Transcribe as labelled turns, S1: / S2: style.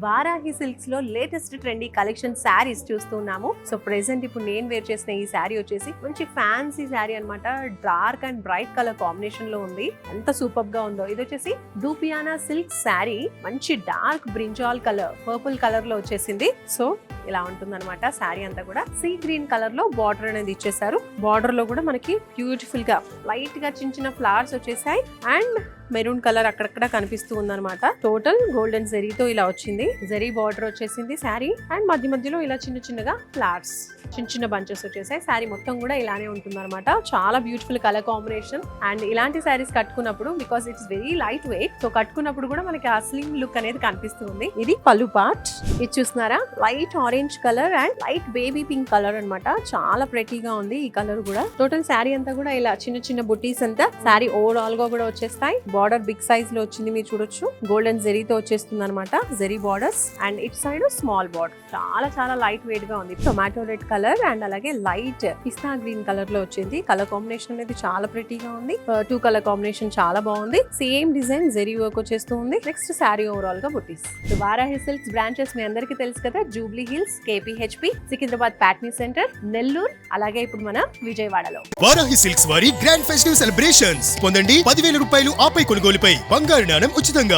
S1: Varahi silks లో latest trendy collection saris చూస్తున్నాము. So present ఇప్పుడు నేను వేర్ చేసిన ఈ శారీ వచ్చేసి మంచి ఫ్యాన్సీ శారీ అన్నమాట. Dark and bright colour combination లో ఉంది. ఎంత సూపర్ గా ఉందో. ఇది వచ్చేసి దూపియానా సిల్క్ శారీ. మంచి dark brinjal colour, purple colour లో వచ్చేసింది. సో ఇలా ఉంటుందన్నమాట. శారీ అంతా కూడా సీ గ్రీన్ కలర్ లో బార్డర్ అనేది ఇచ్చేసారు. బార్డర్ లో కూడా మనకి బ్యూటిఫుల్ గా లైట్ గా చిన్న చిన్న ఫ్లవర్స్ వచ్చేసాయి అండ్ మెరూన్ కలర్ అక్కడక్కడ కనిపిస్తూ ఉందన్నమాట. టోటల్ గోల్డెన్ జరీతో ఇలా వచ్చింది. జరీ బార్డర్ వచ్చేసింది శారీ అండ్ మధ్య మధ్యలో ఇలా చిన్న చిన్నగా ఫ్లవర్స్, చిన్న చిన్న బంచెస్ వచ్చేసాయి. శారీ మొత్తం కూడా ఇలానే ఉంటుంది అనమాట. చాలా బ్యూటిఫుల్ కలర్ కాంబినేషన్. అండ్ ఇలాంటి శారీస్ కట్టుకున్నప్పుడు because it's very light weight, so కట్టుకున్నప్పుడు కూడా మనకి ఆ స్లిమ్ లుక్ అనేది కనిపిస్తుంది. ఇది పళ్ళు పార్ట్. ఇది చూస్తున్నారా, light orange colour and light baby pink colour అన్నమాట. చాలా ప్రెటీగా ఉంది ఈ కలర్ కూడా. టోటల్ శారీ అంతా కూడా ఇలా చిన్న చిన్న బుటీస్ అంతా శారీ ఓవరాల్ గా కూడా వచ్చేస్తాయి. బార్డర్ బిగ్ సైజ్ లో వచ్చింది, మీరు చూడొచ్చు. గోల్డెన్ జరీతో వచ్చేస్తుంది అనమాట. Zari borders and it side small border. చాలా చాలా లైట్ వెయిట్ గా ఉంది. టొమాటో రెడ్ కలర్ అండ్ అలాగే లైట్ పిస్తా గ్రీన్ కలర్ లో వచ్చింది. కలర్ కాంబినేషన్ అనేది చాలా ప్రెటీగా ఉంది. టూ కలర్ కాంబినేషన్ చాలా బాగుంది. సేమ్ డిజైన్ జరీ వర్క్ వచ్చేస్తూ ఉంది. నెక్స్ట్ శారీ ఓవరాల్ గా బుటీస్. వారాహి సిల్క్స్ బ్రాంచెస్ మీ అందరికీ తెలుసు కదా. జూబ్లీ హిల్స్, కేపీహెచ్పి, సికింద్రాబాద్ ప్యాట్నీ సెంటర్, నెల్లూరు, అలాగే ఇప్పుడు మన విజయవాడలో.
S2: వారాహి సిల్క్స్ వారి గ్రాండ్ ఫెస్టివ్ సెలబ్రేషన్స్ పొందండి. 10,000 రూపాయలు ఆపై కొనుగోలుపై బంగారు నాణెం ఉచితంగా.